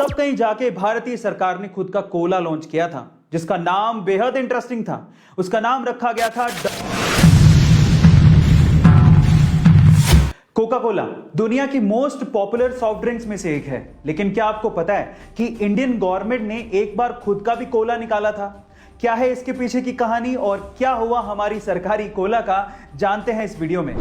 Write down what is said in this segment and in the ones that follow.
तब कहीं जाके भारतीय सरकार ने खुद का कोला लॉन्च किया था जिसका नाम बेहद इंटरेस्टिंग था। उसका नाम रखा गया था कोका कोला। दुनिया की मोस्ट पॉपुलर सॉफ्ट ड्रिंक्स में से एक है, लेकिन क्या आपको पता है कि इंडियन गवर्नमेंट ने एक बार खुद का भी कोला निकाला था? क्या है इसके पीछे की कहानी और क्या हुआ हमारी सरकारी कोला का, जानते हैं इस वीडियो में।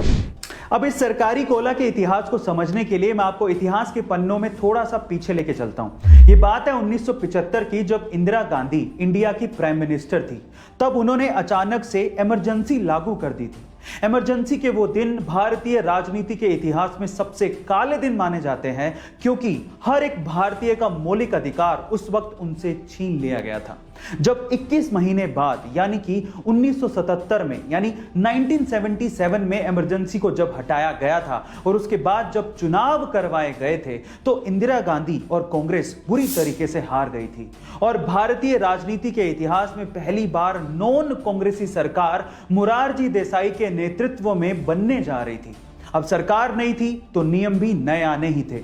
अब इस सरकारी कोला के इतिहास को समझने के लिए मैं आपको इतिहास के पन्नों में थोड़ा सा पीछे लेके चलता हूं। ये बात है 1975 की, जब इंदिरा गांधी इंडिया की प्राइम मिनिस्टर थी। तब उन्होंने अचानक से इमरजेंसी लागू कर दी थी। इमरजेंसी के वो दिन भारतीय राजनीति के इतिहास में सबसे काले दिन माने जाते हैं, क्योंकि हर एक भारतीय का मौलिक अधिकार उस वक्त उनसे छीन लिया गया था। जब 21 महीने बाद यानी कि 1977 में यानी 1977 में इमरजेंसी को जब हटाया गया था और उसके बाद जब चुनाव करवाए गए थे, तो इंदिरा गांधी और कांग्रेस बुरी तरीके से हार गई थी और भारतीय राजनीति के इतिहास में पहली बार नॉन कांग्रेसी सरकार मोरारजी देसाई के नेतृत्व में बनने जा रही थी। अब सरकार नहीं थी तो नियम भी नए आने ही थे।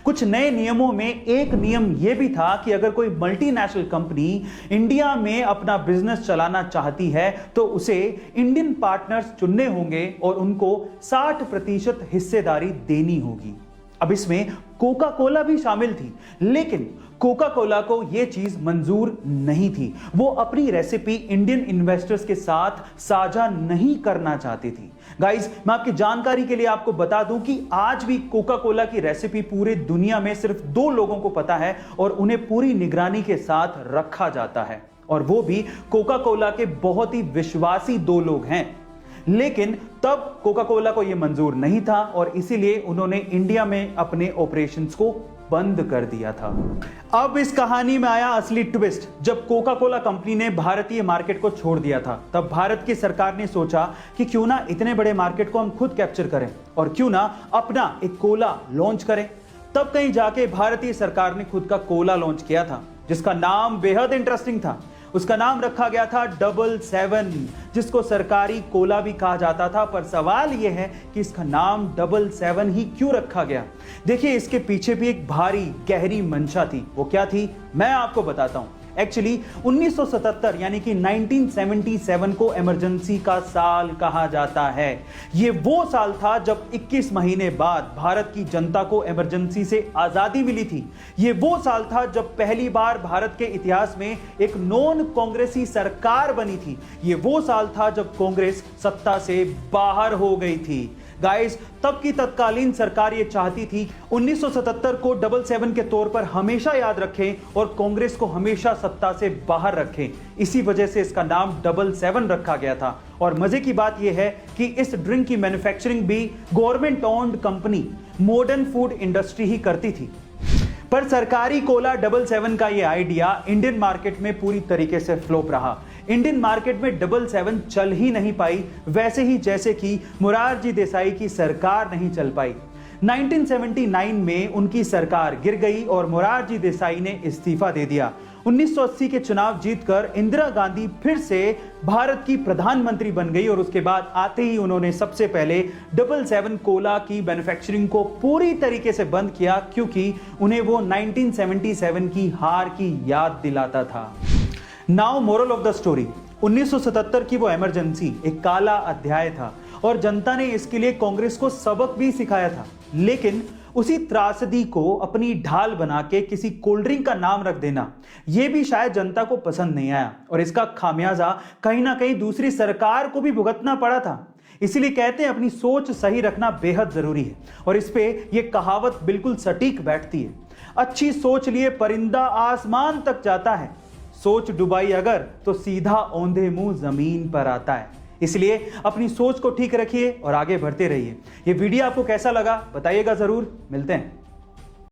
कुछ नए नियमों में एक नियम यह भी था कि अगर कोई मल्टीनेशनल कंपनी इंडिया में अपना बिजनेस चलाना चाहती है तो उसे इंडियन पार्टनर्स चुनने होंगे और उनको 60% हिस्सेदारी देनी होगी। अब इसमें कोका कोला भी शामिल थी, लेकिन कोका कोला को यह चीज मंजूर नहीं थी। वो अपनी रेसिपी इंडियन इन्वेस्टर्स के साथ साझा नहीं करना चाहती थी। गाइस, मैं आपकी जानकारी के लिए आपको बता दूं कि आज भी कोका कोला की रेसिपी पूरे दुनिया में सिर्फ 2 लोगों को पता है और उन्हें पूरी निगरानी के साथ रखा जाता है, और वो भी कोका कोला के बहुत ही विश्वासी 2 लोग हैं। लेकिन तब कोका कोला को यह मंजूर नहीं था और इसीलिए उन्होंने इंडिया में अपने ऑपरेशंस को बंद कर दिया था। अब इस कहानी में आया असली ट्विस्ट। जब कोका कोला कंपनी ने भारतीय मार्केट को छोड़ दिया था, तब भारत की सरकार ने सोचा कि क्यों ना इतने बड़े मार्केट को हम खुद कैप्चर करें और क्यों ना अपना एक कोला लॉन्च करें। तब कहीं जाके भारतीय सरकार ने खुद का कोला लॉन्च किया था जिसका नाम बेहद इंटरेस्टिंग था। उसका नाम रखा गया था 77, जिसको सरकारी कोला भी कहा जाता था। पर सवाल यह है कि इसका नाम 77 ही क्यों रखा गया? देखिए, इसके पीछे भी एक भारी गहरी मंशा थी। वो क्या थी, मैं आपको बताता हूं। एक्चुअली 1977 यानी कि 1977 को इमरजेंसी का साल कहा जाता है। ये वो साल था जब 21 महीने बाद भारत की जनता को इमरजेंसी से आजादी मिली थी। ये वो साल था जब पहली बार भारत के इतिहास में एक नॉन कांग्रेसी सरकार बनी थी। ये वो साल था जब कांग्रेस सत्ता से बाहर हो गई थी। गाइस, तब की तत्कालीन सरकार ये चाहती थी 1977 को 77 के तौर पर हमेशा याद रखें और कांग्रेस को हमेशा सत्ता से बाहर रखें। इसी वजह से इसका नाम 77 रखा गया था। और मजे की बात यह है कि इस ड्रिंक की मैन्युफैक्चरिंग भी government owned company Modern Food Industry ही करती थी। पर सरकारी कोला 77 का यह आइडिया इंडियन मार्केट में पूरी तरीके से फ्लॉप रहा। इंडियन मार्केट में 77 चल ही नहीं पाई, वैसे ही जैसे कि मोरारजी देसाई की सरकार नहीं चल पाई। 1979 में उनकी सरकार गिर गई और मोरारजी देसाई ने इस्तीफा दे दिया। 1980 के चुनाव जीतकर इंदिरा गांधी फिर से भारत की प्रधानमंत्री बन गई और उसके बाद आते ही उन्होंने सबसे पहले 77 कोला की मैन्युफैक्चरिंग को पूरी तरीके से बंद किया, क्योंकि उन्हें वो 1977 की हार की याद दिलाता था। Now moral of the story, 1977 की वो इमरजेंसी एक काला अध्याय था और जनता ने इसके लिए कांग्रेस को सबक भी सिखाया था। लेकिन उसी त्रासदी को अपनी ढाल बना के किसी कोल्ड ड्रिंक का नाम रख देना, यह भी शायद जनता को पसंद नहीं आया और इसका खामियाजा कहीं ना कहीं दूसरी सरकार को भी भुगतना पड़ा था। इसीलिए कहते हैं अपनी सोच सही रखना बेहद जरूरी है, और इस पे यह कहावत बिल्कुल सटीक बैठती है। अच्छी सोच लिए परिंदा आसमान तक जाता है, सोच डुबाई अगर तो सीधा औंधे मुंह जमीन पर आता है। इसलिए अपनी सोच को ठीक रखिए और आगे बढ़ते रहिए। ये वीडियो आपको कैसा लगा बताइएगा जरूर। मिलते हैं।